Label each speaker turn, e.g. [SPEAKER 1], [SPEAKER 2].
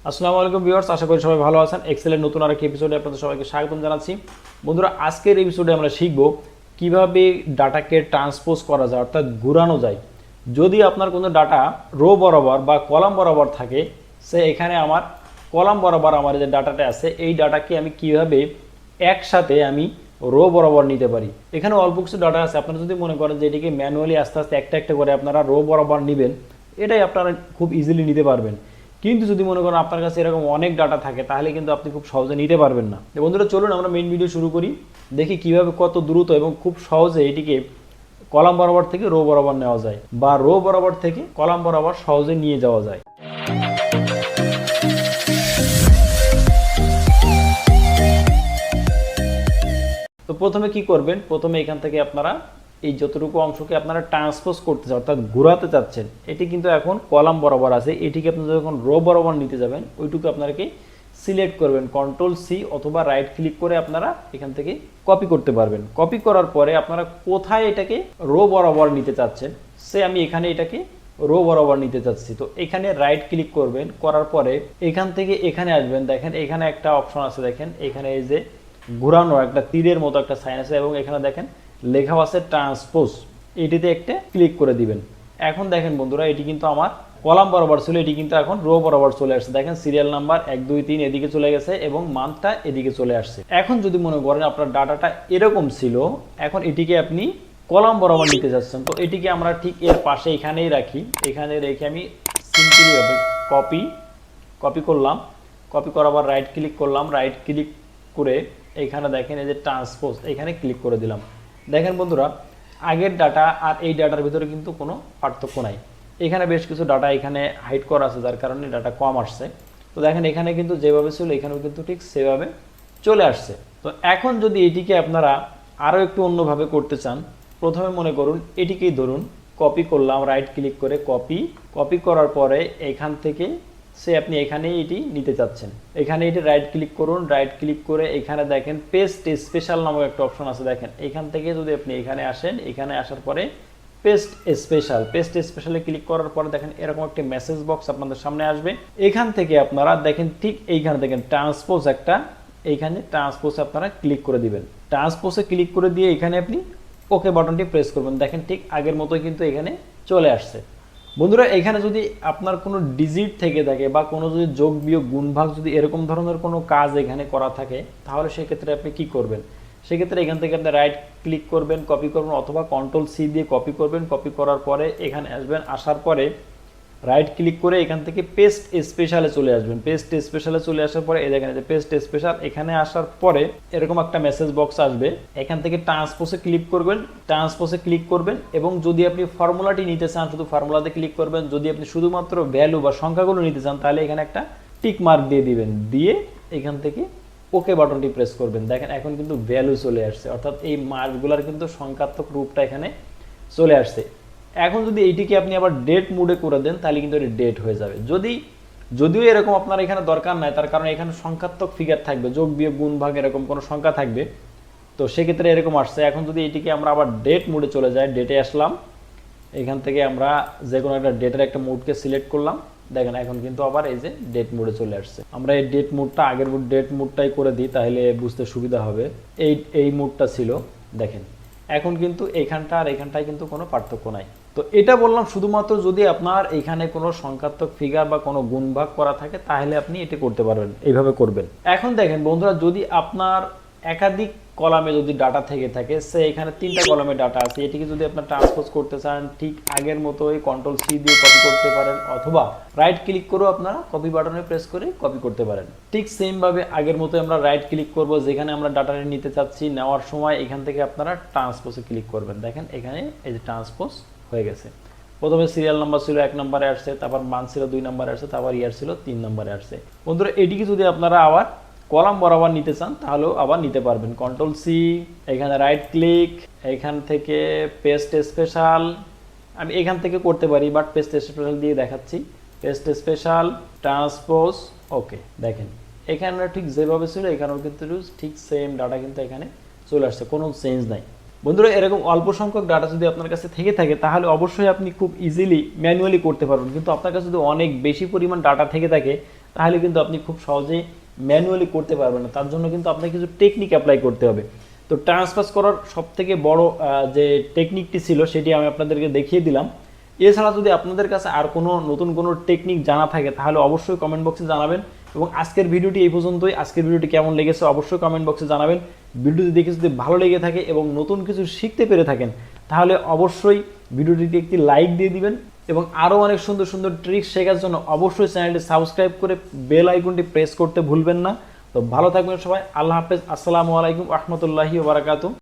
[SPEAKER 1] আসসালামু আলাইকুম ভিউয়ার্স, আশা করি সবাই ভালো আছেন। এক্সেলের নতুন আরেকটি এপিসোডে আপনাদের সবাইকে স্বাগতম জানাচ্ছি। বন্ধুরা, আজকের এপিসোডে আমরা শিখব কিভাবে ডাটাকে ট্রান্সপোজ করা যায়, অর্থাৎ ঘোরানো যায়। যদি আপনার কোনো ডাটা রো বরাবর বা কলাম বরাবর থাকে, সে এখানে আমার কলাম বরাবর আমার যে ডাটাটা আছে, এই ডাটাকে আমি কিভাবে একসাথে আমি রো বরাবর নিতে পারি। এখানে অল্প কিছু ডাটা আছে, আপনারা যদি মনে করেন যে এটিকে ম্যানুয়ালি আস্তে আস্তে একটা একটা করে আপনারা রো বরাবর নেবেন, এটাই আপনারা খুব ইজিলি নিতে পারবেন। কিন্তু যদি মনে করেন আপনার কাছে এরকম অনেক ডাটা থাকে, তাহলে কিন্তু আপনি খুব সহজে নিতে পারবেন না। বন্ধুরা, চলুন আমরা মেইন ভিডিও শুরু করি, দেখি কিভাবে কত দ্রুত এবং খুব সহজে এটিকে কলাম বরাবর থেকে রো বরাবর নেওয়া যায়, বা রো বরাবর থেকে কলাম বরাবর সহজে নিয়ে যাওয়া যায়। তো প্রথমে কি করবেন, প্রথমে এখান থেকে আপনারা এই যতটুকু অংশকে আপনারা ট্রান্সপোজ করতে চান, অর্থাৎ ঘোরাতে চাচ্ছেন, এটি কিন্তু এখন কলাম বরাবর আছে। এটিকে আপনি যখন রো বরাবর নিতে যাবেন, ওইটুকু আপনাকে সিলেক্ট করবেন, কন্ট্রোল সি অথবা রাইট ক্লিক করে আপনারা এখান থেকে কপি করতে পারবেন। কপি করার পরে আপনারা কোথায় এটাকে রো বরাবর নিতে চাচ্ছেন, সে আমি এখানে এটাকে রো বরাবর নিতে চাচ্ছি। তো এখানে রাইট ক্লিক করবেন, করার পরে এখান থেকে এখানে আসবেন। দেখেন এখানে একটা অপশন আছে, দেখেন এখানে এই যে ঘোরানো একটা তীরের মতো একটা সাইন আছে, এবং এখানে দেখেন লেখা আছে ট্রান্সপোজ, এটিতে একটা ক্লিক করে দিবেন। এখন দেখেন বন্ধুরা, এটি কিন্তু আমার কলাম বরাবর ছিল, এটি কিন্তু এখন রো বরাবর চলে আসছে। দেখেন সিরিয়াল নাম্বার 1 2 3 এদিকে চলে গেছে এবং মান্থটা এদিকে চলে আসছে। এখন যদি মনে করেন আপনার ডাটাটা এরকম ছিল, এখন এটিকে আপনি কলাম বরাবর নিতে যাচ্ছেন, তো এটিকে আমরা ঠিক এর পাশে এখানেই রাখি। এখানে রেখে আমি সিম্পলি ভাবে কপি করলাম, কপি করার পর রাইট ক্লিক করলাম, রাইট ক্লিক করে এখানে দেখেন এই যে ট্রান্সপোজ, এখানে ক্লিক করে দিলাম। দেখেন বন্ধুরা, আগের ডাটা আর এই ডাটার ভিতরে কিন্তু কোনো পার্থক্য নাই। এখানে বেশ কিছু ডাটা এখানে হাইড করা আছে, যার কারণে ডাটা কম আসছে। তো দেখেন এখানে কিন্তু যেভাবে ছিল এখানেও কিন্তু ঠিক সেভাবে চলে আসছে। তো এখন যদি এটিকে আপনারা আরও একটু অন্যভাবে করতে চান, প্রথমে মনে করুন এটিকেই ধরুন কপি করলাম, রাইট ক্লিক করে কপি করার পরে এখান থেকে সে আপনি এখানেই এটি নিতে চাচ্ছেন, এখানে এটি রাইট ক্লিক করুন, রাইট ক্লিক করে এখানে দেখেন পেস্ট স্পেশাল নামক একটা অপশন আছে। দেখেন এখান থেকে যদি আপনি এখানে আসেন, এখানে আসার পরে পেস্ট স্পেশালে ক্লিক করার পরে দেখেন এরকম একটি মেসেজ বক্স আপনাদের সামনে আসবে। এখান থেকে আপনারা দেখেন ঠিক এইখানে দেখেন ট্রান্সপোজ একটা, এইখানে ট্রান্সপোজে আপনারা ক্লিক করে দিবেন। ট্রান্সপোজে ক্লিক করে দিয়ে এখানে আপনি ওকে বাটনটি প্রেস করবেন। দেখেন ঠিক আগের মতোই কিন্তু এখানে চলে আসছে। বন্ধুরা, এখানে যদি আপনার কোনো ডিজিট থেকে থাকে বা কোনো যদি যোগ বিয়োগ গুণভাগ যদি এরকম ধরনের কোনো কাজ এখানে করা থাকে, তাহলে সেক্ষেত্রে আপনি কি করবেন, সেক্ষেত্রে এখান থেকে আপনি রাইট ক্লিক করবেন, কপি করবেন, অথবা কন্ট্রোল সি দিয়ে কপি করবেন। কপি করার পরে এখানে আসবেন, আসার পরে রাইট ক্লিক করে এখান থেকে পেস্ট স্পেশালে চলে আসবেন। পেস্ট স্পেশালে চলে আসার পরে এই দেখেন যে পেস্ট স্পেশাল, এখানে আসার পরে এরকম একটা মেসেজ বক্স আসবে। এখান থেকে ট্রান্সপোজে ক্লিক করবেন এবং যদি আপনি ফর্মুলাটি নিতে চান, শুধু ফর্মুলাতে ক্লিক করবেন। যদি আপনি শুধুমাত্র ভ্যালু বা সংখ্যাগুলো নিতে চান, তাহলে এখানে একটা টিক মার্ক দিয়ে দিবেন, দিয়ে এখান থেকে ওকে বাটনটি প্রেস করবেন। দেখেন এখন কিন্তু ভ্যালু চলে আসছে, অর্থাৎ এই মার্কগুলোর কিন্তু সংখ্যাত্মক রূপটা এখানে চলে আসছে। এখন যদি এইটিকে আপনি আবার ডেট মোডে করে দেন, তাহলে কিন্তু এটা ডেট হয়ে যাবে। যদিও এরকম আপনার এখানে দরকার নাই, তার কারণ এখানে সংখ্যাত্মক ফিগার থাকবে, যোগ বিয়োগ গুণ ভাগ এরকম কোনো সংখ্যা থাকবে, তো সেক্ষেত্রে এরকম আসছে। এখন যদি এটিকে আমরা আবার ডেট মোডে চলে যাই, ডেটে আসলাম, এখান থেকে আমরা যে কোনো একটা ডেটের একটা মোডকে সিলেক্ট করলাম। দেখেন এখন কিন্তু আবার এই যে ডেট মোডে চলে আসছে। আমরা এই ডেট মোডটা আগের ডেট মোডটাই করে দিই, তাহলে বুঝতে সুবিধা হবে। এই মোডটা ছিল, দেখেন এখন কিন্তু এইখানটা আর এইখানটায় কিন্তু কোনো পার্থক্য নাই। তো এটা বললাম শুধুমাত্র যদি আপনার এখানে কোনো সংখ্যাত্মক ফিগার বা কোনো গুণভাগ করা থাকে, তাহলে আপনি এটা করতে পারবেন, এইভাবে করবেন। এখন দেখেন বন্ধুরা, যদি আপনার একাধিক কলামে যদি ডাটা থেকে থাকে, সে এখানে 3টা কলামে ডাটা আছে, এটিকে যদি আপনার ট্রান্সপোজ করতে চান, ঠিক আগের মতোই কন্ট্রোল সি দিয়ে কপি করতে পারেন, অথবা রাইট ক্লিক করেও আপনারা কপি বাটনে প্রেস করে কপি করতে পারেন। ঠিক সেম ভাবে আগের মতো আমরা রাইট ক্লিক করব, যেখানে আমরা ডাটাটা নিতে চাচ্ছি, নেওয়ার সময় এখান থেকে আপনারা ট্রান্সপোজে ক্লিক করবেন। দেখেন এখানে এই যে ট্রান্সপোজ হয়ে গেছে। প্রথমে সিরিয়াল নাম্বার ছিল 1 নম্বরে আসছে, তারপর মান্থ ছিল 2 নম্বরে আসছে, তারপর ইয়ার ছিল 3 নম্বরে আসছে। বন্ধুরা, এটিকে যদি আপনারা আবার কলাম বরাবর নিতে চান, তাহলেও আবার নিতে পারবেন। কন্ট্রোল সি, এখানে রাইট ক্লিক, এখান থেকে পেস্ট স্পেশাল, আমি এখান থেকে করতে পারি, বাট পেস্ট স্পেশাল দিয়ে দেখাচ্ছি। পেস্ট স্পেশাল, ট্রান্সপোজ, ওকে। দেখেন এখানে ঠিক যেভাবে ছিল এখানেও কিন্তু ঠিক সেম ডাটা কিন্তু এখানে চলে আসছে, কোনো চেঞ্জ নাই। বন্ধুরা, এরকম অল্প সংখ্যক ডাটা যদি আপনার কাছে থেকে থাকে, তাহলে অবশ্যই আপনি খুব ইজিলি ম্যানুয়ালি করতে পারবেন। কিন্তু আপনার কাছে যদি অনেক বেশি পরিমাণ ডাটা থেকে থাকে, তাহলে কিন্তু আপনি খুব সহজেই ম্যানুয়ালি করতে পারবেন না। তার জন্য কিন্তু আপনাকে কিছু টেকনিক অ্যাপ্লাই করতে হবে। তো ট্রান্সপোজ করার সবথেকে বড় যে টেকনিকটি ছিল সেটি আমি আপনাদেরকে দেখিয়ে দিলাম। এছাড়া যদি আপনাদের কাছে আর কোনো নতুন কোনো টেকনিক জানা থাকে তাহলে অবশ্যই কমেন্ট বক্সে জানাবেন। এবং আজকের ভিডিওটি এই পর্যন্তই। আজকের ভিডিওটি কেমন লেগেছে অবশ্যই কমেন্ট বক্সে জানাবেন। ভিডিওটি দেখে যদি ভালো লেগে থাকে এবং নতুন কিছু শিখতে পেরে থাকেন তাহলে অবশ্যই ভিডিওটিতে একটি লাইক দিয়ে দিবেন। এবং আরও অনেক সুন্দর সুন্দর ট্রিক্স শেখার জন্য অবশ্যই চ্যানেলটি সাবস্ক্রাইব করে বেল আইকনটি প্রেস করতে ভুলবেন না। তো ভালো থাকবেন সবাই। আল্লাহ হাফেজ। আসসালামু আলাইকুম ওয়া রাহমাতুল্লাহি ওয়া বারাকাতুহু।